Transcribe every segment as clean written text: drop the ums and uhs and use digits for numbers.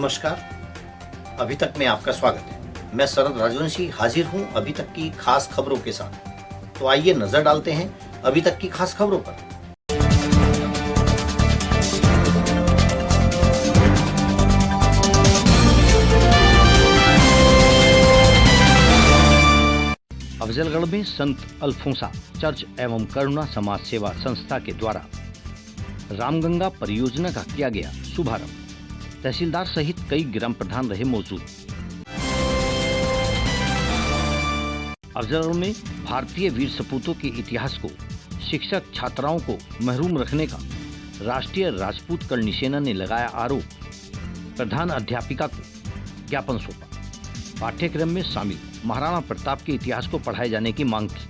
नमस्कार। अभी तक में आपका स्वागत है। मैं शरद राजवंशी हाजिर हूं अभी तक की खास खबरों के साथ। तो आइए नजर डालते हैं अभी तक की खास खबरों पर। अफजलगढ़ में संत अल्फोंसा चर्च एवं करुणा समाज सेवा संस्था के द्वारा रामगंगा परियोजना का किया गया शुभारंभ। तहसीलदार सहित कई ग्राम प्रधान रहे मौजूद। अफजलगढ़ में भारतीय वीर सपूतों के इतिहास को शिक्षक छात्राओं को महरूम रखने का राष्ट्रीय राजपूत करणी सेना ने लगाया आरोप। प्रधान अध्यापिका को ज्ञापन सौंपा। पाठ्यक्रम में शामिल महाराणा प्रताप के इतिहास को पढ़ाए जाने की मांग की।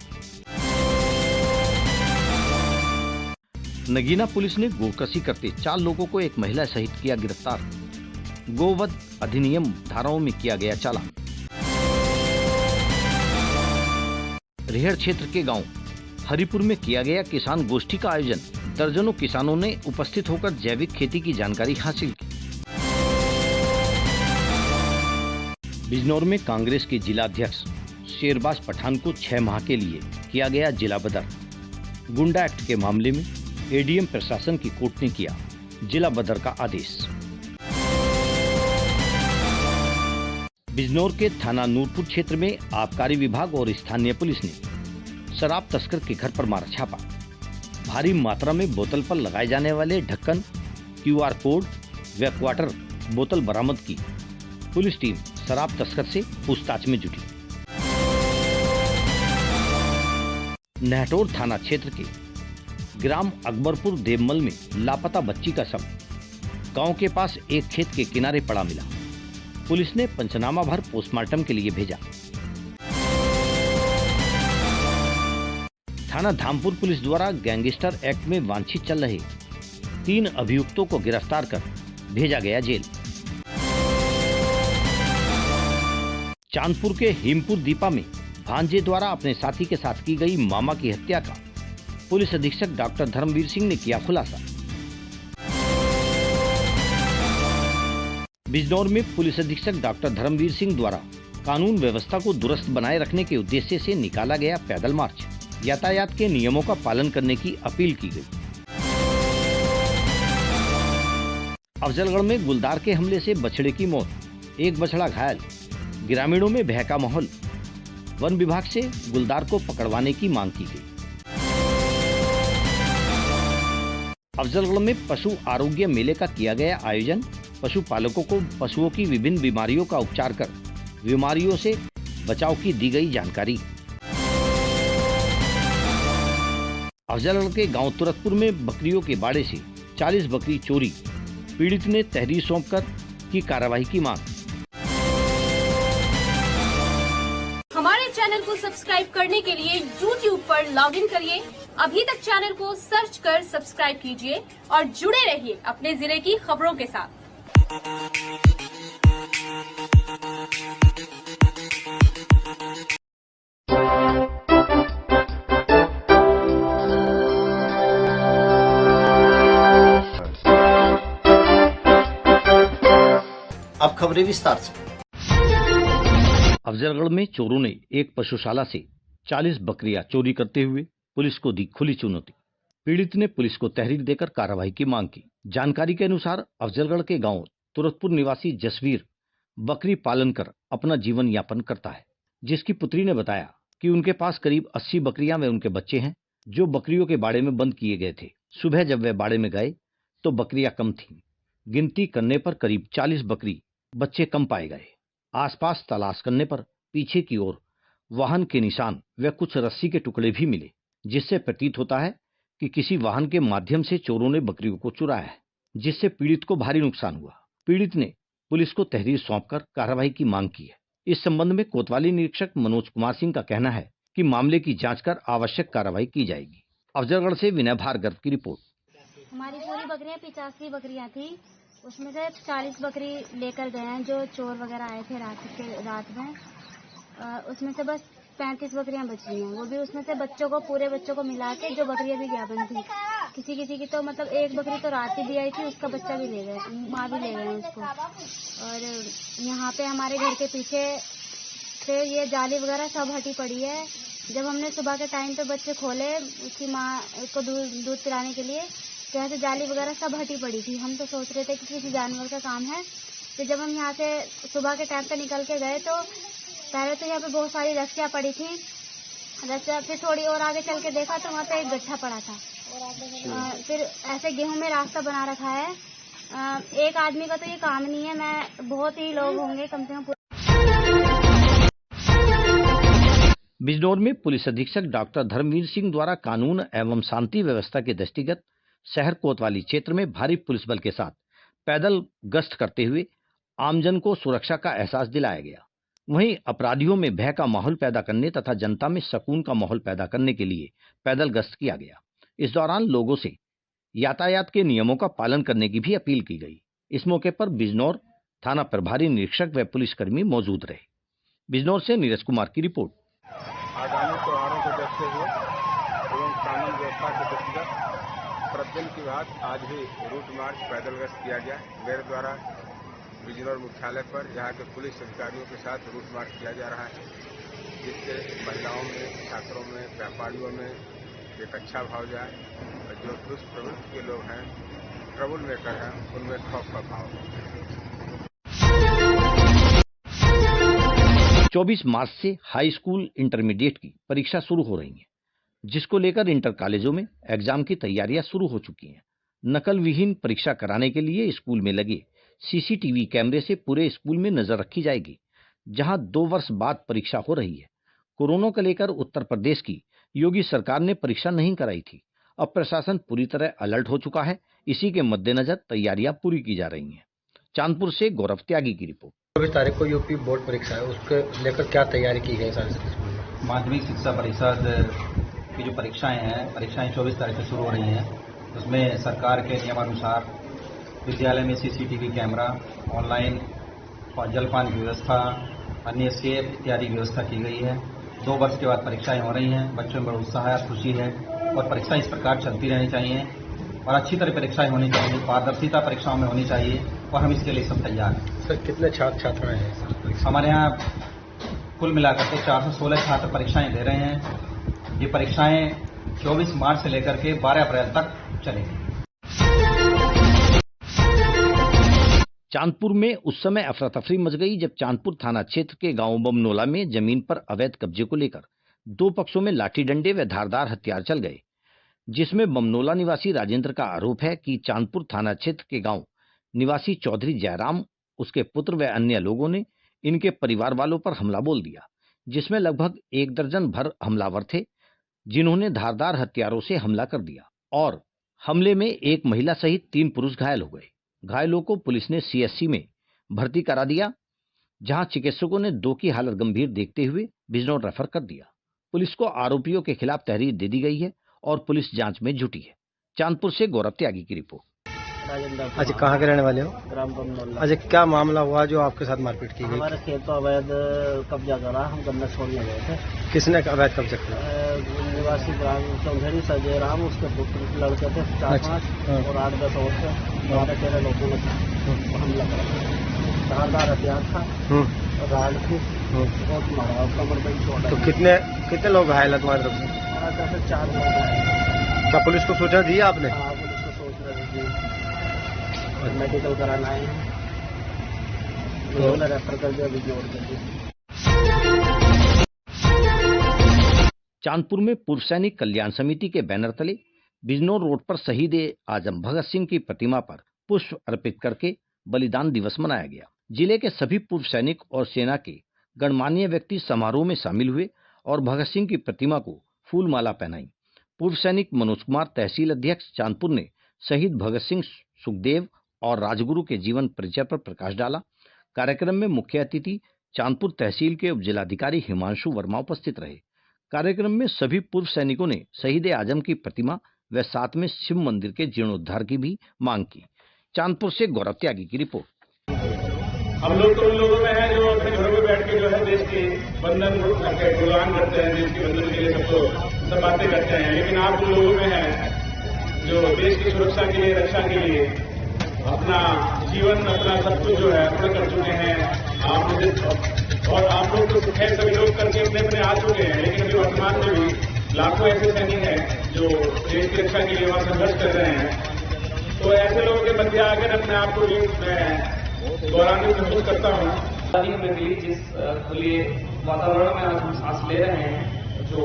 नगीना पुलिस ने गोकशी करते 4 लोगों को एक महिला सहित किया गिरफ्तार। गोवध अधिनियम धाराओं में किया गया चालान। रेहड़ क्षेत्र के गांव हरिपुर में किया गया किसान गोष्ठी का आयोजन। दर्जनों किसानों ने उपस्थित होकर जैविक खेती की जानकारी हासिल की। बिजनौर में कांग्रेस के जिला अध्यक्ष शेरबाज पठान को 6 माह के लिए किया गया जिला बदर। गुंडा एक्ट के मामले में एडीएम प्रशासन की कोर्ट ने किया जिला बदर का आदेश। बिजनौर के थाना नूरपुर क्षेत्र में आबकारी विभाग और स्थानीय पुलिस ने शराब तस्कर के घर पर मारा छापा। भारी मात्रा में बोतल पर लगाए जाने वाले ढक्कन, क्यूआर कोड व क्वार्टर बोतल बरामद की। पुलिस टीम शराब तस्कर से पूछताछ में जुटी। नहटोर थाना क्षेत्र के ग्राम अकबरपुर देवमल में लापता बच्ची का शव गांव के पास एक खेत के किनारे पड़ा मिला। पुलिस ने पंचनामा भर पोस्टमार्टम के लिए भेजा। थाना धामपुर पुलिस द्वारा गैंगस्टर एक्ट में वांछित चल रहे 3 अभियुक्तों को गिरफ्तार कर भेजा गया जेल। चांदपुर के हिमपुर दीपा में भांजे द्वारा अपने साथी के साथ की गई मामा की हत्या का पुलिस अधीक्षक डॉक्टर धर्मवीर सिंह ने किया खुलासा। बिजनौर में पुलिस अधीक्षक डॉक्टर धर्मवीर सिंह द्वारा कानून व्यवस्था को दुरुस्त बनाए रखने के उद्देश्य से निकाला गया पैदल मार्च। यातायात के नियमों का पालन करने की अपील की गई। अफजलगढ़ में गुलदार के हमले से बछड़े की मौत, एक बछड़ा घायल। ग्रामीणों में भय का माहौल। वन विभाग से गुलदार को पकड़वाने की मांग की गई। अफजलगढ़ में पशु आरोग्य मेले का किया गया आयोजन। पशुपालकों को पशुओं की विभिन्न बीमारियों का उपचार कर बीमारियों से बचाव की दी गई जानकारी। अफजलगढ़ के गांव तुरतपुर में बकरियों के बाड़े से 40 बकरी चोरी। पीड़ित ने तहरीर सौंपकर की कार्रवाई की मांग। हमारे चैनल को सब्सक्राइब करने के लिए YouTube पर लॉगिन करिए। अभी तक चैनल को सर्च कर सब्सक्राइब कीजिए और जुड़े रहिए अपने जिले की खबरों के साथ। अब खबरें विस्तार से। अफजलगढ़ में चोरों ने एक पशुशाला से 40 बकरियां चोरी करते हुए पुलिस को दी खुली चुनौती। पीड़ित ने पुलिस को तहरीर देकर कार्रवाई की मांग की। जानकारी के अनुसार अफजलगढ़ के गांव तुरतपुर निवासी जसवीर बकरी पालन कर अपना जीवन यापन करता है, जिसकी पुत्री ने बताया कि उनके पास करीब 80 बकरियां व उनके बच्चे हैं, जो बकरियों के बाड़े में बंद किए गए थे। सुबह जब वे बाड़े में गए तो बकरियां कम थीं। गिनती करने पर करीब 40 बकरी बच्चे कम पाए गए। आसपास तलाश करने पर पीछे की ओर वाहन के निशान व कुछ रस्सी के टुकड़े भी मिले, जिससे प्रतीत होता है कि किसी वाहन के माध्यम से चोरों ने बकरियों को चुराया है, जिससे पीड़ित को भारी नुकसान हुआ। पीड़ित ने पुलिस को तहरीर सौंपकर कार्रवाई की मांग की है। इस संबंध में कोतवाली निरीक्षक मनोज कुमार सिंह का कहना है कि मामले की जांच कर आवश्यक कार्रवाई की जाएगी। अफजलगढ़ से विनय भार्गव की रिपोर्ट। हमारी पूरी बकरियां 85 बकरियां थी, उसमें से 40 बकरी लेकर गए हैं जो चोर वगैरह आए थे रात में। उसमें से बस 35 बकरियां बच रही हैं, वो भी उसमें से पूरे बच्चों को मिला के जो बकरियां भी ज्ञापन थी किसी किसी की तो मतलब एक बकरी तो रात ही भी आई थी, उसका बच्चा भी ले गए, माँ भी ले गए उसको। और यहाँ पे हमारे घर के पीछे से ये जाली वगैरह सब हटी पड़ी है। जब हमने सुबह के टाइम पे बच्चे खोले उसकी माँ को दूध पिलाने के लिए, तो यहाँ से जाली वगैरह सब हटी पड़ी थी। हम तो सोच रहे थे कि किसी जानवर का काम है। तो जब हम यहाँ से सुबह के टाइम पे निकल के गए तो पहले तो यहाँ पे बहुत सारी रस्सियाँ पड़ी थी। रस्सियाँ फिर थोड़ी और आगे चल के देखा तो वहाँ पे एक गड्ढा पड़ा था। फिर ऐसे गेहूं में रास्ता बना रखा है। एक आदमी का तो ये काम नहीं है, मैं बहुत ही लोग होंगे कम से कम। बिजनौर में पुलिस अधीक्षक डॉक्टर धर्मवीर सिंह द्वारा कानून एवं शांति व्यवस्था के दृष्टिगत शहर कोतवाली क्षेत्र में भारी पुलिस बल के साथ पैदल गश्त करते हुए आमजन को सुरक्षा का एहसास दिलाया गया। वहीं अपराधियों में भय का माहौल पैदा करने तथा जनता में सुकून का माहौल पैदा करने के लिए पैदल गश्त किया गया। इस दौरान लोगों से यातायात के नियमों का पालन करने की भी अपील की गई। इस मौके पर बिजनौर थाना प्रभारी निरीक्षक व पुलिसकर्मी मौजूद रहे। बिजनौर से नीरज कुमार की रिपोर्ट। आगामी त्योहारों को देखते हुए एवं कानून व्यवस्था के दृष्टिगत प्रतिदिन की बात आज भी रूट मार्च पैदल गश्त किया गया। मेरे द्वारा बिजनौर मुख्यालय पर यहाँ के पुलिस अधिकारियों के साथ रूट मार्च किया जा रहा है, जिससे महिलाओं में, छात्रों में, व्यापारियों में एक अच्छा भाव जाए और जो दुष्ट प्रवृत्ति के लोग हैं, ट्रबल मेकर हैं, उनमें खौफ का भाव हो। 24 मार्च से हाई स्कूल इंटरमीडिएट की परीक्षा शुरू हो रही है, जिसको लेकर इंटर कॉलेजों में एग्जाम की तैयारियां शुरू हो चुकी हैं। नकल विहीन परीक्षा कराने के लिए स्कूल में लगे सीसीटीवी कैमरे से पूरे स्कूल में नजर रखी जाएगी। जहां 2 वर्ष बाद परीक्षा हो रही है। कोरोना को लेकर उत्तर प्रदेश की योगी सरकार ने परीक्षा नहीं कराई थी। अब प्रशासन पूरी तरह अलर्ट हो चुका है। इसी के मद्देनजर तैयारियां पूरी की जा रही हैं। चांदपुर से गौरव त्यागी की रिपोर्ट। 24 तारीख को यूपी बोर्ड परीक्षा है, उसके लेकर क्या तैयारी की गई सारे स्कूल? माध्यमिक शिक्षा परिषद की जो परीक्षाएं 24 तारीख से शुरू हो रही हैं। उसमें सरकार के नियमानुसार विद्यालय में सीसीटीवी कैमरा, ऑनलाइन जलपान की व्यवस्था, अन्य सेब इत्यादि व्यवस्था की गई है। 2 वर्ष के बाद परीक्षाएं हो रही हैं। बच्चों में बड़ा उत्साह है, खुशी है और परीक्षा इस प्रकार चलती रहनी चाहिए और अच्छी तरह परीक्षाएं होनी चाहिए, पारदर्शिता परीक्षाओं में होनी चाहिए और हम इसके लिए सब तैयार हैं। सर, कितने छात्र छात्राएं हैं? हमारे यहाँ कुल मिलाकर के 416 छात्र परीक्षाएं दे रहे हैं। ये परीक्षाएं 24 मार्च से लेकर के 12 अप्रैल तक चलेंगी। चांदपुर में उस समय अफरा तफरी मच गई जब चांदपुर थाना क्षेत्र के गांव बमनोला में जमीन पर अवैध कब्जे को लेकर 2 पक्षों में लाठी डंडे व धारदार हथियार चल गए, जिसमें बमनोला निवासी राजेंद्र का आरोप है कि चांदपुर थाना क्षेत्र के गांव निवासी चौधरी जयराम, उसके पुत्र व अन्य लोगों ने इनके परिवार वालों पर हमला बोल दिया, जिसमें लगभग 1 दर्जन भर हमलावर थे, जिन्होंने धारदार हथियारों से हमला कर दिया और हमले में एक महिला सहित 3 पुरुष घायल हो गए। घायलों को पुलिस ने सीएससी में भर्ती करा दिया, जहां चिकित्सकों ने 2 की हालत गंभीर देखते हुए बिजनौर रेफर कर दिया। पुलिस को आरोपियों के खिलाफ तहरीर दे दी गई है और पुलिस जांच में जुटी है। चांदपुर से गौरव त्यागी की रिपोर्ट। अच्छा, कहाँ के रहने वाले हो? ग्राम बमनौला। अच्छा, क्या मामला हुआ जो आपके साथ मारपीट की गई? हमारे खेत पर अवैध कब्जा करा, हम गन्ना छोड़ने गए थे। किसने अवैध कब्जा किया? निवासी ग्राम चौधरी जयराम, उसके पुत्र लड़के थे 4-5 और 8-10 और थे। 12-13 लोगों ने हमला करा। धारदार हथियार था, राड थी, बहुत मारा, कमर पे छोड़ा। तो कितने लोग घायल है तुम्हारी तरफ से? 4 लोग। क्या पुलिस को सूचना दी आपने? हाँ, पुलिस को सूचना दी, मेडिकल कराना है, तो रेफर कर दिया, बिजनौर कर दिया। चांदपुर में पूर्व सैनिक कल्याण समिति के बैनर तले बिजनौर रोड पर शहीद आजम भगत सिंह की प्रतिमा पर पुष्प अर्पित करके बलिदान दिवस मनाया गया। जिले के सभी पूर्व सैनिक और सेना के गणमान्य व्यक्ति समारोह में शामिल हुए और भगत सिंह की प्रतिमा को फूल माला पहनाई। पूर्व सैनिक मनोज कुमार, तहसील अध्यक्ष चांदपुर, ने शहीद भगत सिंह, सुखदेव और राजगुरु के जीवन परिचय पर प्रकाश डाला। कार्यक्रम में मुख्य अतिथि चांदपुर तहसील के उपजिलाधिकारी हिमांशु वर्मा उपस्थित रहे। कार्यक्रम में सभी पूर्व सैनिकों ने शहीद आजम की प्रतिमा व साथ में शिव मंदिर के जीर्णोद्धार की भी मांग की। चांदपुर से गौरव त्यागी की रिपोर्ट। हम लोग तो उन लोगों में हैं जो अपने घरों में बैठ के जो है देश के बंधन गुणगान करते हैं, देश के बंधन के लिए सब बातें करते हैं, लेकिन आप उन लोगों में हैं जो देश की सुरक्षा के लिए, रक्षा के लिए अपना जीवन, अपना सब कुछ जो है अर्पण कर चुके हैं। आप लोग और आप लोग तो खैर सभी लोग करके अपने अपने आ चुके हैं, लेकिन अभी वर्तमान में भी लाखों ऐसे सैनिक हैं जो देश की रक्षा के लिए वहां संघर्ष कर रहे हैं। तो ऐसे लोगों के मध्य आकर अपने आप को भी मैं गौरवान्वित महसूस करता हूँ। में भी जिस खुले वातावरण में आज हम सांस ले रहे हैं, जो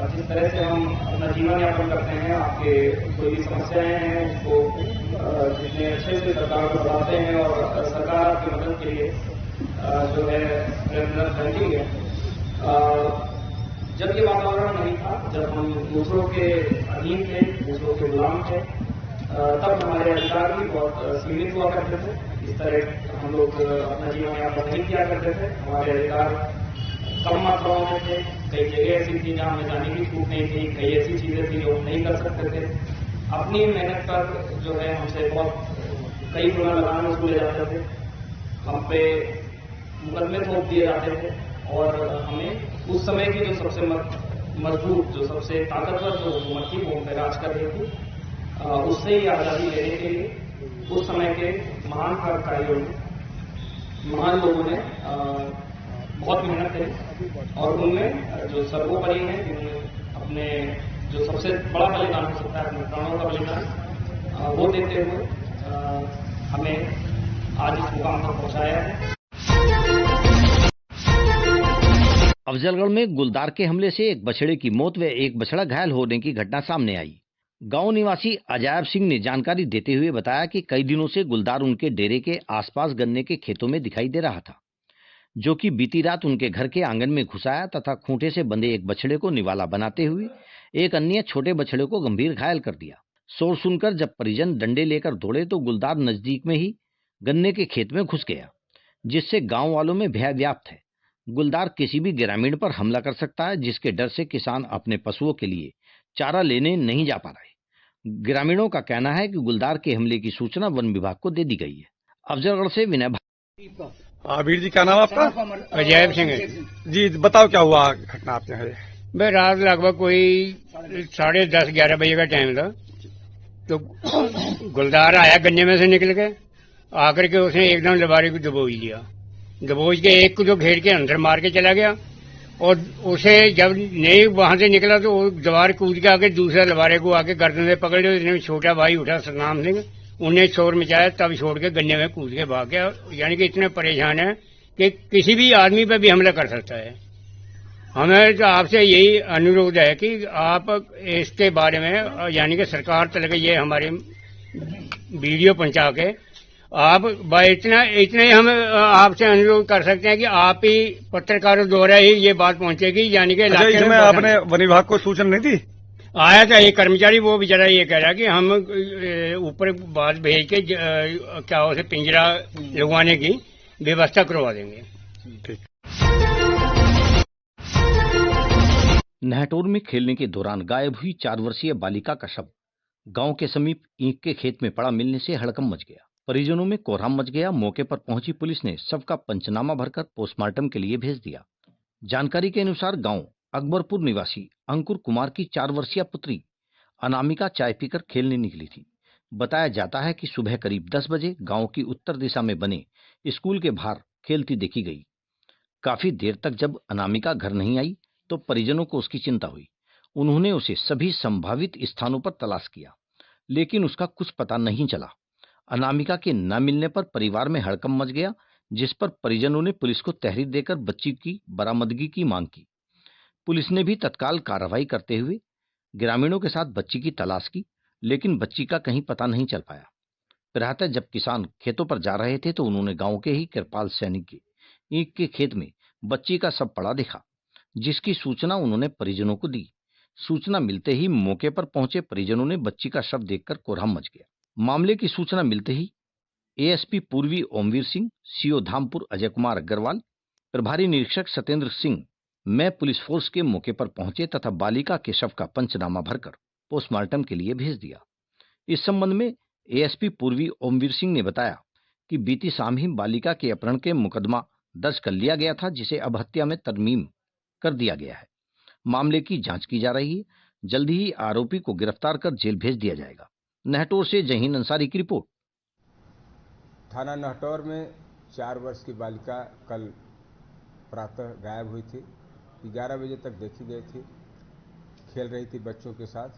जिस तरह से हम अपना जीवन यापन करते हैं, आपके कोई भी समस्याएं हैं उसको जितने अच्छे से सरकार को बताते हैं और सरकार आपकी मदद के लिए जो है प्रयत्नरत रहती है। जब ये वातावरण नहीं था, जब हम दूसरों के अधीन थे, दूसरों के गुलाम थे, तब हमारे अधिकार भी बहुत सीमित हुआ करते थे। इस तरह हम लोग अपना जीवन यापन नहीं किया करते थे। हमारे अधिकार कम मात्राओं में थे। कई जगह ऐसी थी जहां हमें जाने की छूट नहीं थी, कई ऐसी चीजें थी जो हम नहीं कर सकते थे। अपनी मेहनत पर जो है हमसे बहुत कई गुना लगान वसूले जाते थे, हम पे मुकदमे थोप दिए जाते थे और हमें उस समय की जो सबसे मजबूत, जो सबसे ताकतवर जो हुकूमत थी वो हम पे राज कर रही थी, उससे ही आजादी लेने के लिए उस समय के महान क्रांतिकारियों ने, महान लोगों ने बहुत मेहनत करी और उनमें जो सर्वोपरि है, जिन्होंने अपने जो सबसे बड़ा बलिदान हो सकता है, अपने प्राणों का बलिदान, वो देते हुए हमें आज इस मुकाम तक पहुंचाया है। अफजलगढ़ में गुलदार के हमले से एक बछड़े की मौत व एक बछड़ा घायल होने की घटना सामने आई। गांव निवासी अजायब सिंह ने जानकारी देते हुए बताया कि कई दिनों से गुलदार उनके डेरे के आसपास गन्ने के खेतों में दिखाई दे रहा था, जो कि बीती रात उनके घर के आंगन में घुस आया तथा खूंटे से बंधे एक बछड़े को निवाला बनाते हुए एक अन्य छोटे बछड़े को गंभीर घायल कर दिया। शोर सुनकर जब परिजन डंडे लेकर दौड़े तो गुलदार नजदीक में ही गन्ने के खेत में घुस गया, जिससे गांव वालों में भय व्याप्त है। गुलदार किसी भी ग्रामीण पर हमला कर सकता है, जिसके डर से किसान अपने पशुओं के लिए चारा लेने नहीं जा पा रहे। ग्रामीणों का कहना है कि गुलदार के हमले की सूचना वन विभाग को दे दी गई है। अफजलगढ़ से विनय। वीर जी, क्या नाम आपका? अजैब सिंह जी, बताओ क्या हुआ घटना आपके यहाँ? भाई रात लगभग कोई 10:30-11 बजे का टाइम था, तो गुलदार आया गन्ने में से निकल के, आकर के उसने एकदम लबारी को दबोच लिया। दबोच के एक को जो घेर के अंदर मार के चला गया और उसे जब नहीं वहां से निकला तो वो दीवार कूद के आके दूसरा लबारे को आके गर्दन से पकड़ लिया। इसने छोटा भाई उठा सतनाम सिंह, उन्हें शोर मचाया, तब छोड़ के गन्ने में कूद के भाग गया। यानी कि इतने परेशान है कि किसी भी आदमी पर भी हमला कर सकता है। हमें तो आपसे यही अनुरोध है कि आप इसके बारे में यानी कि सरकार तक ये हमारे वीडियो पहुंचा के आप इतना ही हम आपसे अनुरोध कर सकते हैं कि आप ही पत्रकारों द्वारा ही ये बात पहुंचेगी। यानी कि इसमें आपने वन विभाग को सूचना नहीं दी? आया था एक कर्मचारी, वो बेचारा ये कह रहा कि हम ऊपर बात भेज के क्या उसे पिंजरा लगवाने की व्यवस्था करवा देंगे। ठीक। नहटोर में खेलने के दौरान गायब हुई 4 वर्षीय बालिका का शव गांव के समीप ईंख के खेत में पड़ा मिलने से हड़कंप मच गया। परिजनों में कोहराम मच गया। मौके पर पहुंची पुलिस ने शव का पंचनामा भरकर पोस्टमार्टम के लिए भेज दिया। जानकारी के अनुसार गांव अकबरपुर निवासी अंकुर कुमार की 4 वर्षीय पुत्री अनामिका चाय पीकर खेलने निकली थी। बताया जाता है कि सुबह करीब 10 बजे गांव की उत्तर दिशा में बने स्कूल के बाहर खेलती देखी गई। काफी देर तक जब अनामिका घर नहीं आई तो परिजनों को उसकी चिंता हुई। उन्होंने उसे सभी संभावित स्थानों पर तलाश किया, लेकिन उसका कुछ पता नहीं चला। अनामिका के न मिलने पर परिवार में हड़कंप मच गया, जिस पर परिजनों ने पुलिस को तहरीर देकर बच्ची की बरामदगी की मांग की। पुलिस ने भी तत्काल कार्रवाई करते हुए ग्रामीणों के साथ बच्ची की तलाश की, लेकिन बच्ची का कहीं पता नहीं चल पाया। प्रातः जब किसान खेतों पर जा रहे थे तो उन्होंने गांव के ही कृपाल सैनिक के ईंख के खेत में बच्ची का शव पड़ा देखा, जिसकी सूचना उन्होंने परिजनों को दी। सूचना मिलते ही मौके पर पहुंचे परिजनों ने बच्ची का शव देखकर कोहराम मच गया। मामले की सूचना मिलते ही एएसपी पूर्वी ओमवीर सिंह, सीओ धामपुर अजय कुमार अग्रवाल, प्रभारी निरीक्षक सत्येंद्र सिंह में पुलिस फोर्स के मौके पर पहुंचे तथा बालिका के शव का पंचनामा भरकर पोस्टमार्टम के लिए भेज दिया। इस संबंध में एएसपी पूर्वी ओमवीर सिंह ने बताया कि बीती शाम ही बालिका के अपहरण के मुकदमा दर्ज कर लिया गया था, जिसे अब हत्या में तरमीम कर दिया गया है। मामले की जांच की जा रही है। जल्द ही आरोपी को गिरफ्तार कर जेल भेज दिया जाएगा। नहटौर से जहीन अंसारी की रिपोर्ट। थाना नहटौर में 4 वर्ष की बालिका कल प्रातः गायब हुई थी। 11 बजे तक देखी गई थी, खेल रही थी बच्चों के साथ।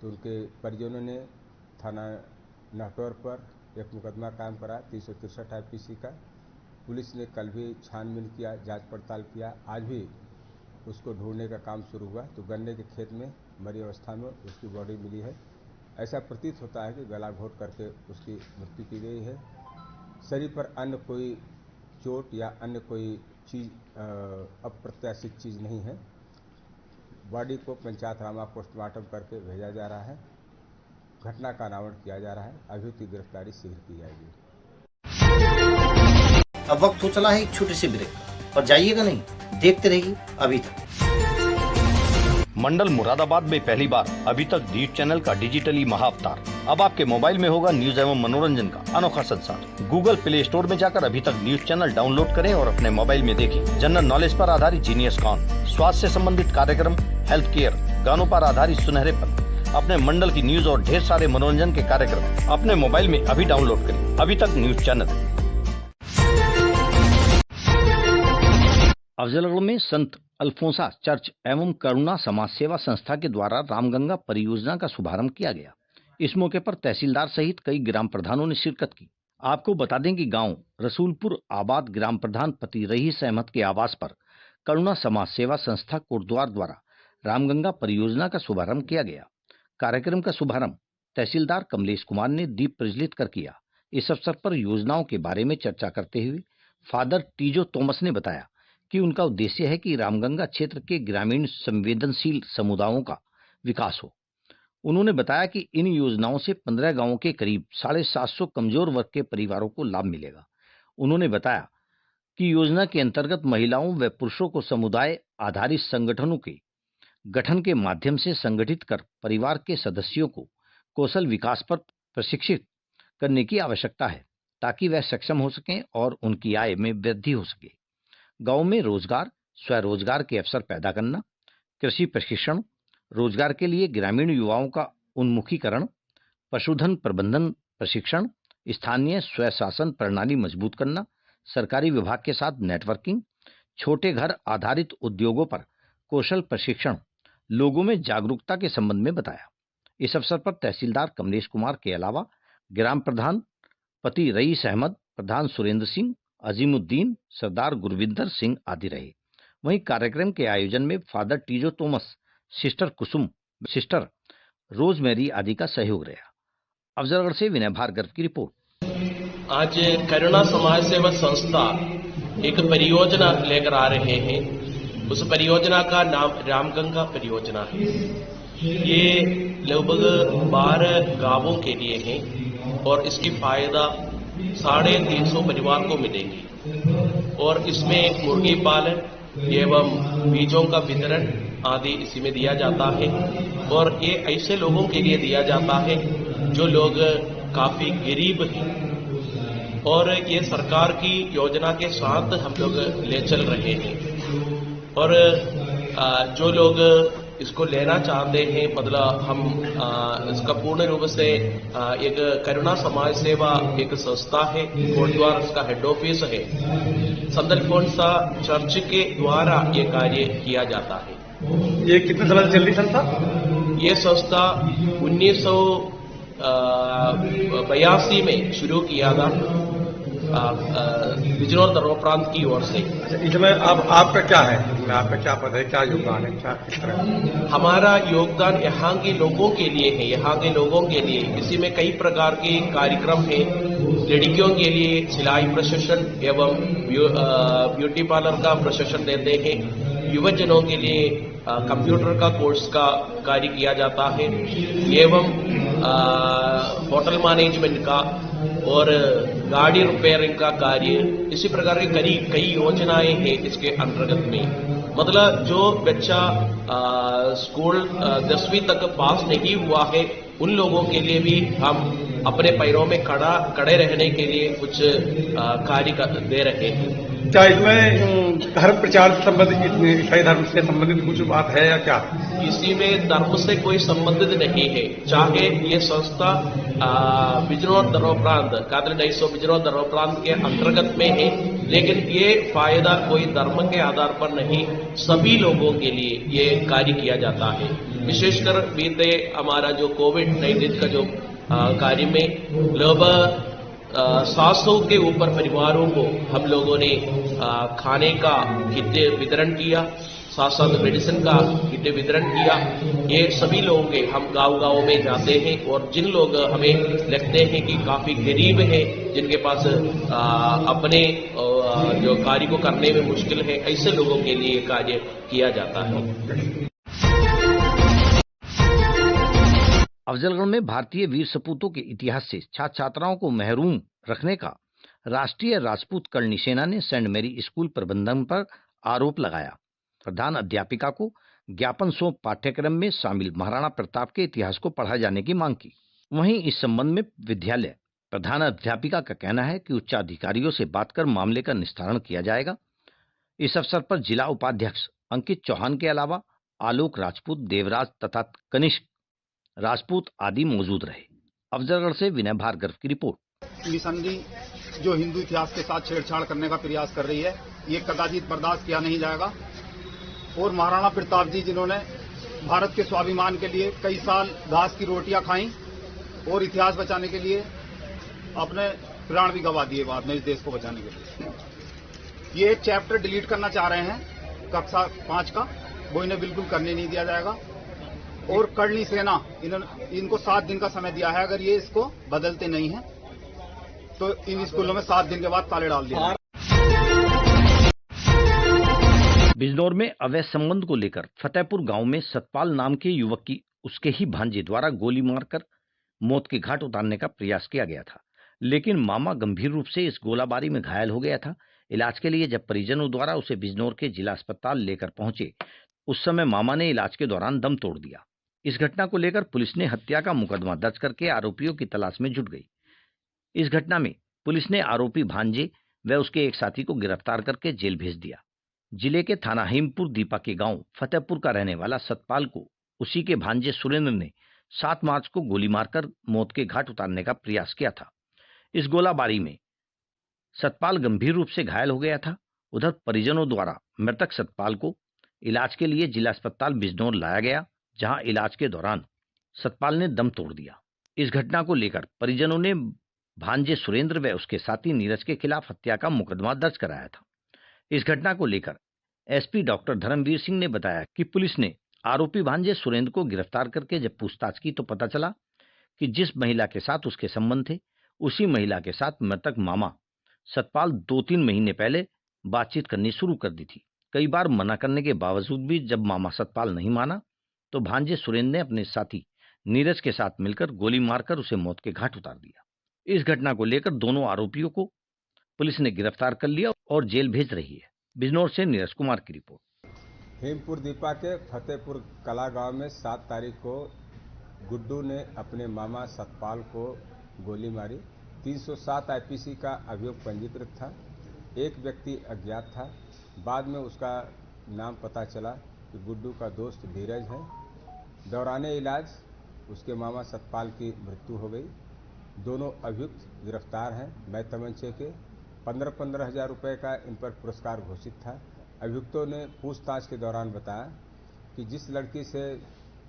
तो उनके परिजनों ने थाना नहटौर पर एक मुकदमा कायम करा 363 IPC का। पुलिस ने कल भी छानबीन किया, जांच पड़ताल किया। आज भी उसको ढूंढने का काम शुरू हुआ तो गन्ने के खेत में मरी अवस्था में उसकी बॉडी मिली है। ऐसा प्रतीत होता है कि गला घोट करके उसकी मृत्यु की गई है। शरीर पर अन्य कोई चोट या अन्य कोई चीज अप्रत्याशित चीज नहीं है। बॉडी को पंचायत रामा पोस्टमार्टम करके भेजा जा रहा है। घटना का अनावरण किया जा रहा है। अभियुक्त की गिरफ्तारी शीघ्र की जाएगी। अब वक्त हो चला है एक छोटे से ब्रेक का, और जाइएगा नहीं, देखते रहिए अभी तक। मंडल मुरादाबाद में पहली बार अभी तक न्यूज चैनल का डिजिटली महाअवतार अब आपके मोबाइल में होगा। न्यूज एवं मनोरंजन का अनोखा संसार। गूगल प्ले स्टोर में जाकर अभी तक न्यूज चैनल डाउनलोड करें और अपने मोबाइल में देखें। जनरल नॉलेज पर आधारित जीनियस कॉन, स्वास्थ्य से संबंधित कार्यक्रम, हेल्थ केयर, गानों पर आधारित सुनहरेपन, अपने मंडल की न्यूज और ढेर सारे मनोरंजन के कार्यक्रम अपने मोबाइल में अभी डाउनलोड करें। अभी तक न्यूज चैनल। अफजलगढ़ में संत अल्फोंसा चर्च एवं करुणा समाज सेवा संस्था के द्वारा रामगंगा परियोजना का शुभारंभ किया गया। इस मौके पर तहसीलदार सहित कई ग्राम प्रधानों ने शिरकत की। आपको बता दें कि गांव रसूलपुर आबाद ग्राम प्रधान पति रईस अहमद के आवास पर करुणा समाज सेवा संस्था कोटद्वार द्वारा रामगंगा परियोजना का शुभारंभ किया गया। कार्यक्रम का शुभारंभ तहसीलदार कमलेश कुमार ने दीप प्रज्वलित कर किया। इस अवसर पर योजनाओं के बारे में चर्चा करते हुए फादर टीजो तोमस ने बताया कि उनका उद्देश्य है कि रामगंगा क्षेत्र के ग्रामीण संवेदनशील समुदायों का विकास हो। उन्होंने बताया कि इन योजनाओं से 15 गांवों के करीब 750 कमजोर वर्ग के परिवारों को लाभ मिलेगा। उन्होंने बताया कि योजना के अंतर्गत महिलाओं व पुरुषों को समुदाय आधारित संगठनों के गठन के माध्यम से संगठित कर परिवार के सदस्यों को कौशल विकास पर प्रशिक्षित करने की आवश्यकता है, ताकि वह सक्षम हो सकें और उनकी आय में वृद्धि हो सके। गांव में रोजगार, स्वरोजगार के अवसर पैदा करना, कृषि प्रशिक्षण, रोजगार के लिए ग्रामीण युवाओं का उन्मुखीकरण, पशुधन प्रबंधन प्रशिक्षण, स्थानीय स्वशासन प्रणाली मजबूत करना, सरकारी विभाग के साथ नेटवर्किंग, छोटे घर आधारित उद्योगों पर कौशल प्रशिक्षण, लोगों में जागरूकता के संबंध में बताया। इस अवसर पर तहसीलदार कमलेश कुमार के अलावा ग्राम प्रधान पति रईस अहमद, प्रधान सुरेंद्र सिंह, अजीमुद्दीन, सरदार गुरविंदर सिंह आदि रहे। वहीं कार्यक्रम के आयोजन में फादर टीजो तोमस, सिस्टर कुसुम, सिस्टर रोजमेरी आदि का सहयोग रहा। अफजलगढ़ से विनय भार्गव की रिपोर्ट। आज करुणा समाज सेवा संस्था एक परियोजना लेकर आ रहे हैं। उस परियोजना का नाम रामगंगा परियोजना है। ये लगभग 12 गांवों के लिए है और इसकी फायदा 350 परिवार को मिलेगी। और इसमें मुर्गी पालन एवं बीजों का वितरण आदि इसी में दिया जाता है। और ये ऐसे लोगों के लिए दिया जाता है जो लोग काफी गरीब हैं। और ये सरकार की योजना के साथ हम लोग ले चल रहे हैं। और जो लोग इसको लेना चाहते हैं, मतलब हम इसका पूर्ण रूप से एक करुणा समाज सेवा एक संस्था है, कोटद्वार इसका हेड ऑफिस है। संत अल्फोंसा चर्च के द्वारा ये कार्य किया जाता है। ये कितने साल से चल रही संस्था? ये संस्था 1982 में शुरू किया था बिजनौर दरवा प्रांत की ओर से। इसमें अब आपका क्या है? आपका क्या पद है, क्या योगदान है, क्या किस तरह? हमारा योगदान यहाँ के लोगों के लिए है, यहाँ के लोगों के लिए। इसी में कई प्रकार के कार्यक्रम हैं। लड़कियों के लिए सिलाई प्रशिक्षण एवं ब्यूटी पार्लर का प्रशिक्षण देते हैं। युवजनों के लिए कंप्यूटर का कोर्स का कार्य किया जाता है एवं होटल मैनेजमेंट का और गाड़ी रिपेयरिंग का कार्य। इसी प्रकार के कई योजनाएं हैं इसके अंतर्गत में। मतलब जो बच्चा स्कूल 10वीं तक पास नहीं हुआ है, उन लोगों के लिए भी हम अपने पैरों में खड़े रहने के लिए कुछ कार्य दे रहे हैं। क्या इसमें धर्म प्रचार से संबंधित, ईसाई धर्म से संबंधित कुछ बात है या क्या? इसी में धर्म से कोई संबंधित नहीं है। चाहे ये संस्था बिजनौर धर्मप्रांत कादरडाइसो बिजनौर धर्मप्रांत के अंतर्गत में है, लेकिन ये फायदा कोई धर्म के आधार पर नहीं, सभी लोगों के लिए ये कार्य किया जाता है। विशेषकर बीते हमारा जो कोविड-19 का जो कार्य में लगभग 700 के ऊपर परिवारों को हम लोगों ने खाने का किट वितरण किया, साथ साथ मेडिसिन का किट वितरण किया। ये सभी लोगों के हम गांव-गांव में जाते हैं और जिन लोग हमें लगते हैं कि काफी गरीब हैं, जिनके पास अपने जो कार्य को करने में मुश्किल है, ऐसे लोगों के लिए कार्य किया जाता है। अफजलगढ़ में भारतीय वीर सपूतों के इतिहास से छात्र छात्राओं को महरूम रखने का राष्ट्रीय राजपूत करणी सेना ने सेंट मैरी स्कूल प्रबंधन पर आरोप लगाया। प्रधान अध्यापिका को ज्ञापन सौंप पाठ्यक्रम में शामिल महाराणा प्रताप के इतिहास को पढ़ाए जाने की मांग की। वहीं इस संबंध में विद्यालय प्रधान अध्यापिका का कहना है कि उच्चाधिकारियों से बात कर मामले का निस्तारण किया जाएगा। इस अवसर पर जिला उपाध्यक्ष अंकित चौहान के अलावा आलोक राजपूत, देवराज तथा कनिष्क राजपूत आदि मौजूद रहे। अफजलगढ़ से विनय भार्गव की रिपोर्ट। निसंदी जो हिंदू इतिहास के साथ छेड़छाड़ करने का प्रयास कर रही है, ये कदाचित बर्दाश्त किया नहीं जाएगा। और महाराणा प्रताप जी जिन्होंने भारत के स्वाभिमान के लिए कई साल घास की रोटियां खाई और इतिहास बचाने के लिए अपने प्राण भी गंवा दिए बाद में इस देश को बचाने के लिए। ये एक चैप्टर डिलीट करना चाह रहे हैं कक्षा 5 का, वो इन्हें बिल्कुल करने नहीं दिया जाएगा। और करणी सेना इनको 7 दिन का समय दिया है, अगर ये इसको बदलते नहीं हैं तो इन स्कूलों में 7 दिन के बाद ताले डाल दिए। बिजनौर में अवैध संबंध को लेकर फतेहपुर गांव में सतपाल नाम के युवक की उसके ही भांजे द्वारा गोली मारकर मौत के घाट उतारने का प्रयास किया गया था, लेकिन मामा गंभीर रूप से इस गोलाबारी में घायल हो गया था। इलाज के लिए जब परिजनों द्वारा उसे बिजनौर के जिला अस्पताल लेकर पहुंचे, उस समय मामा ने इलाज के दौरान दम तोड़ दिया। इस घटना को लेकर पुलिस ने हत्या का मुकदमा दर्ज करके आरोपियों की तलाश में जुट गई। इस घटना में पुलिस ने आरोपी भांजे व उसके एक साथी को गिरफ्तार करके जेल भेज दिया। जिले के थाना हिमपुर दीपा के गांव फतेहपुर का रहने वाला सतपाल को उसी के भांजे सुरेंद्र ने 7 मार्च को गोली मारकर मौत के घाट उतारने का प्रयास किया था। इस गोलाबारी में सतपाल गंभीर रूप से घायल हो गया था। उधर परिजनों द्वारा मृतक सतपाल को इलाज के लिए जिला अस्पताल बिजनौर लाया गया, जहां इलाज के दौरान सतपाल ने दम तोड़ दिया। इस घटना को लेकर परिजनों ने भांजे सुरेंद्र व उसके साथी नीरज के खिलाफ हत्या का मुकदमा दर्ज कराया था। इस घटना को लेकर एसपी डॉक्टर धर्मवीर सिंह ने बताया कि पुलिस ने आरोपी भांजे सुरेंद्र को गिरफ्तार करके जब पूछताछ की तो पता चला कि जिस महिला के साथ उसके संबंध थे, उसी महिला के साथ मृतक मामा सतपाल 2-3 महीने पहले बातचीत करनी शुरू कर दी थी। कई बार मना करने के बावजूद भी जब मामा सतपाल नहीं माना तो भांजे सुरेंद्र ने अपने साथी नीरज के साथ मिलकर गोली मारकर उसे मौत के घाट उतार दिया। इस घटना को लेकर दोनों आरोपियों को पुलिस ने गिरफ्तार कर लिया और जेल भेज रही है। बिजनौर से नीरज कुमार की रिपोर्ट। हिमपुर दीपा के फतेहपुर कला गांव में 7 तारीख को गुड्डू ने अपने मामा सतपाल को गोली मारी। 307 आईपीसी का अभियोग पंजीकृत था। एक व्यक्ति अज्ञात था। बाद में उसका नाम पता चला कि गुड्डू का दोस्त धीरज है। दौराने इलाज उसके मामा सतपाल की मृत्यु हो गई। दोनों अभियुक्त गिरफ्तार हैं। मैं तमंचे के 15-15 हजार रुपये का इन पर पुरस्कार घोषित था। अभियुक्तों ने पूछताछ के दौरान बताया कि जिस लड़की से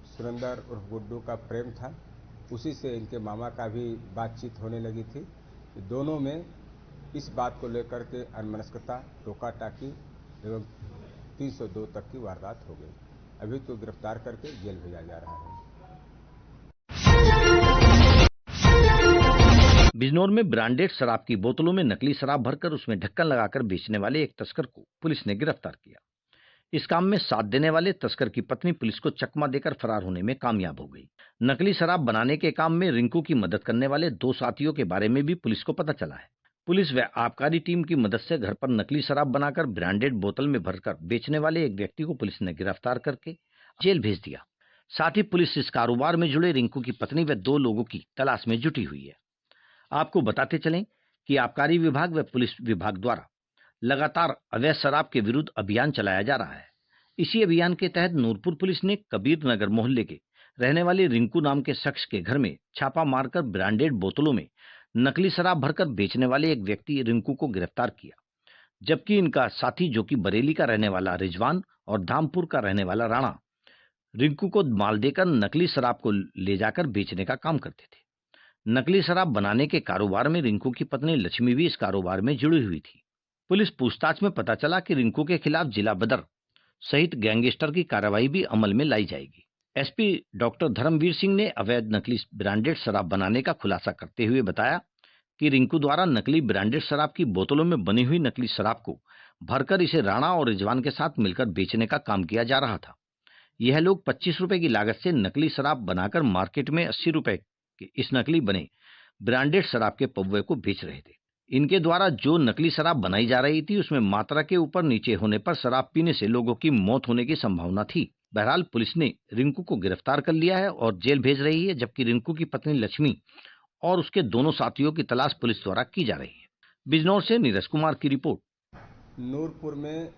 सुरेंद्र उर्फ गुड्डू का प्रेम था, उसी से इनके मामा का भी बातचीत होने लगी थी। दोनों में इस बात को लेकर के अनमनस्कता, टोका टाकी एवं 302 तक की वारदात हो गई। अभियुक्त को गिरफ्तार करके जेल भेजा जा रहा है। बिजनौर में ब्रांडेड शराब की बोतलों में नकली शराब भरकर उसमें ढक्कन लगाकर बेचने वाले एक तस्कर को पुलिस ने गिरफ्तार किया। इस काम में साथ देने वाले तस्कर की पत्नी पुलिस को चकमा देकर फरार होने में कामयाब हो गई। नकली शराब बनाने के काम में रिंकू की मदद करने वाले 2 साथियों के बारे में भी पुलिस को पता चला है। पुलिस व आबकारी टीम की मदद से घर पर नकली शराब बनाकर ब्रांडेड बोतल में भरकर बेचने वाले एक व्यक्ति को पुलिस ने गिरफ्तार करके जेल भेज दिया। साथ ही पुलिस इस कारोबार में जुड़े रिंकू की पत्नी व 2 लोगों की तलाश में जुटी हुई है। आपको बताते चलें कि आबकारी विभाग व पुलिस विभाग द्वारा लगातार अवैध शराब के विरुद्ध अभियान चलाया जा रहा है। इसी अभियान के तहत नूरपुर पुलिस ने कबीर नगर मोहल्ले के रहने वाले रिंकू नाम के शख्स के घर में छापा मारकर ब्रांडेड बोतलों में नकली शराब भरकर बेचने वाले एक व्यक्ति रिंकू को गिरफ्तार किया, जबकि इनका साथी जो कि बरेली का रहने वाला रिजवान और धामपुर का रहने वाला राणा रिंकू को माल देकर नकली शराब को ले जाकर बेचने का काम करते थे। नकली शराब बनाने के कारोबार में रिंकू की पत्नी लक्ष्मी भी इस कारोबार में जुड़ी हुई थी। पुलिस पूछताछ में पता चला कि रिंकू के खिलाफ जिला बदर सहित गैंगस्टर की कार्रवाई भी अमल में लाई जाएगी। एसपी डॉक्टर धर्मवीर सिंह ने अवैध नकली ब्रांडेड शराब बनाने का खुलासा करते हुए बताया कि रिंकू द्वारा नकली ब्रांडेड शराब की बोतलों में बनी हुई नकली शराब को भरकर इसे राणा और रिजवान के साथ मिलकर बेचने का काम किया जा रहा था। यह लोग 25 रुपए की लागत से नकली शराब बनाकर मार्केट में 80 रुपए के इस नकली बने ब्रांडेड शराब के पौवे को बेच रहे थे। इनके द्वारा जो नकली शराब बनाई जा रही थी उसमें मात्रा के ऊपर नीचे होने पर शराब पीने से लोगों की मौत होने की संभावना थी। बहरहाल पुलिस ने रिंकू को गिरफ्तार कर लिया है और जेल भेज रही है, जबकि रिंकू की पत्नी लक्ष्मी और उसके दोनों साथियों की तलाश पुलिस द्वारा की जा रही है। बिजनौर से नीरज कुमार की रिपोर्ट। नूरपुर में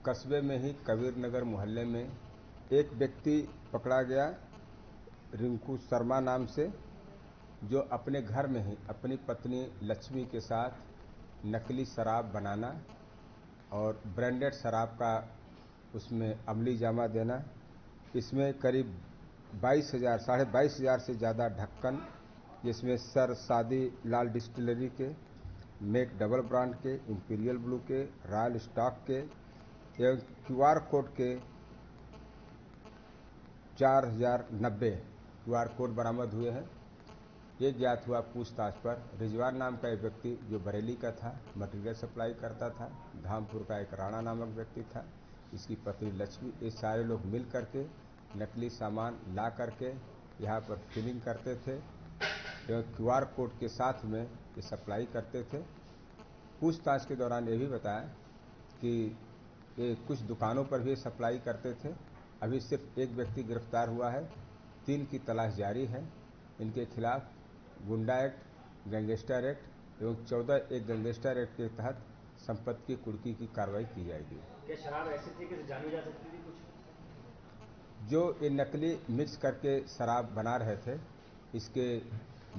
कस्बे में ही कबीर नगर मोहल्ले में एक व्यक्ति पकड़ा गया रिंकू शर्मा नाम से, जो अपने घर में ही अपनी पत्नी लक्ष्मी के साथ नकली शराब बनाना और ब्रांडेड शराब का उसमें अमली जामा देना, इसमें करीब 22,000 साढ़े 22,000 से ज़्यादा ढक्कन, जिसमें सर सादी लाल डिस्टिलरी के, मेक डबल ब्रांड के, इंपीरियल ब्लू के, रॉयल स्टॉक के एवं QR कोड के 4090 QR कोड बरामद हुए हैं। ये ज्ञात हुआ पूछताछ पर रिजवान नाम का एक व्यक्ति जो बरेली का था, मटेरियल सप्लाई करता था। धामपुर का एक राणा नामक व्यक्ति था, इसकी पत्नी लक्ष्मी। ये सारे लोग मिल करके नकली सामान ला करके यहाँ पर फिलिंग करते थे एवं QR कोड के साथ में ये सप्लाई करते थे। पूछताछ के दौरान ये भी बताया कि ये कुछ दुकानों पर भी सप्लाई करते थे। अभी सिर्फ एक व्यक्ति गिरफ्तार हुआ है, 3 की तलाश जारी है। इनके खिलाफ गुंडा एक्ट, गैंगस्टर एक्ट एवं 14 एक गैंगस्टर एक्ट के तहत संपत्ति की कुर्की की कार्रवाई की जाएगी। क्या शराब ऐसी थी कि जानी जा सकती थी? कुछ जो ये नकली मिक्स करके शराब बना रहे थे, इसके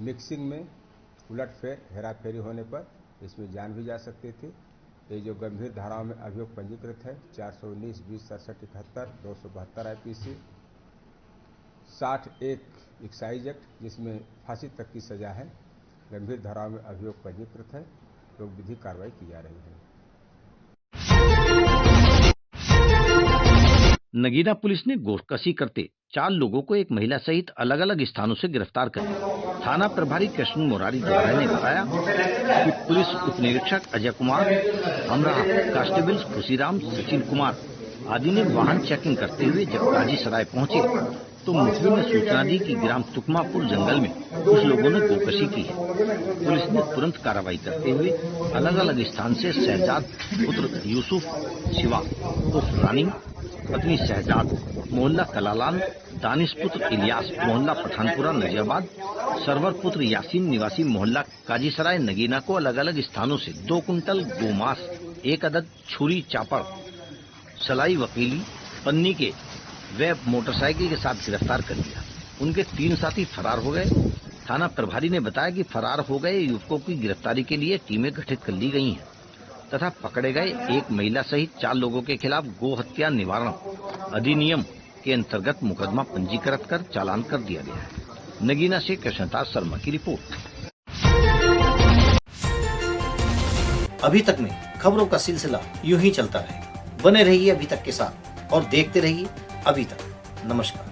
मिक्सिंग में उलटफेर हेराफेरी होने पर इसमें जान भी जा सकती थी। ये जो गंभीर धाराओं में अभियोग पंजीकृत है 419, 20, 67, 71, 272 IPC, 60(1) एक्साइज एक्ट, जिसमें फांसी तक की सजा है। गंभीर धाराओं में अभियोग पंजीकृत है, लोक विधिक कार्रवाई की जा रही है। नगीना पुलिस ने गोश्तकशी करते 4 लोगों को एक महिला सहित अलग अलग स्थानों से गिरफ्तार कर लिया। थाना प्रभारी कृष्ण मुरारी द्वारा ने बताया कि पुलिस उप निरीक्षक अजय कुमार, अमरा कांस्टेबल्स खुशीराम, सचिन कुमार आदि ने वाहन चेकिंग करते हुए जब काजी सराय पहुंचे तो मुखबिर ने सूचना दी कि ग्राम तुकमापुर जंगल में कुछ लोगों ने गोकशी की है। पुलिस ने तुरंत कार्रवाई करते हुए अलग अलग स्थान से शहजाद पुत्र यूसुफ शिवा उर्फ रानी, पत्नी शहजाद मोहल्ला कलालान, दानिश पुत्र इलियास मोहल्ला पठानपुरा नजियाबाद, सरवर पुत्र यासीन निवासी मोहल्ला काजीसराय नगीना को अलग अलग स्थानों से 2 कुंटल गोमांस, 1 अदद छुरी चापड़, सलाई वकीली, पन्नी के वे मोटरसाइकिल के साथ गिरफ्तार कर लिया। उनके 3 साथी फरार हो गए। थाना प्रभारी ने बताया कि फरार हो गए युवकों की गिरफ्तारी के लिए टीमें गठित कर ली गई हैं तथा पकड़े गए एक महिला सहित 4 लोगों के खिलाफ गो हत्या निवारण अधिनियम के अंतर्गत मुकदमा पंजीकृत कर चालान कर दिया गया है। नगीना से कृष्णदास शर्मा की रिपोर्ट। अभी तक में खबरों का सिलसिला यूं ही चलता रहेगा। बने रहिए अभी तक के साथ और देखते रहिए अभी तक। नमस्कार।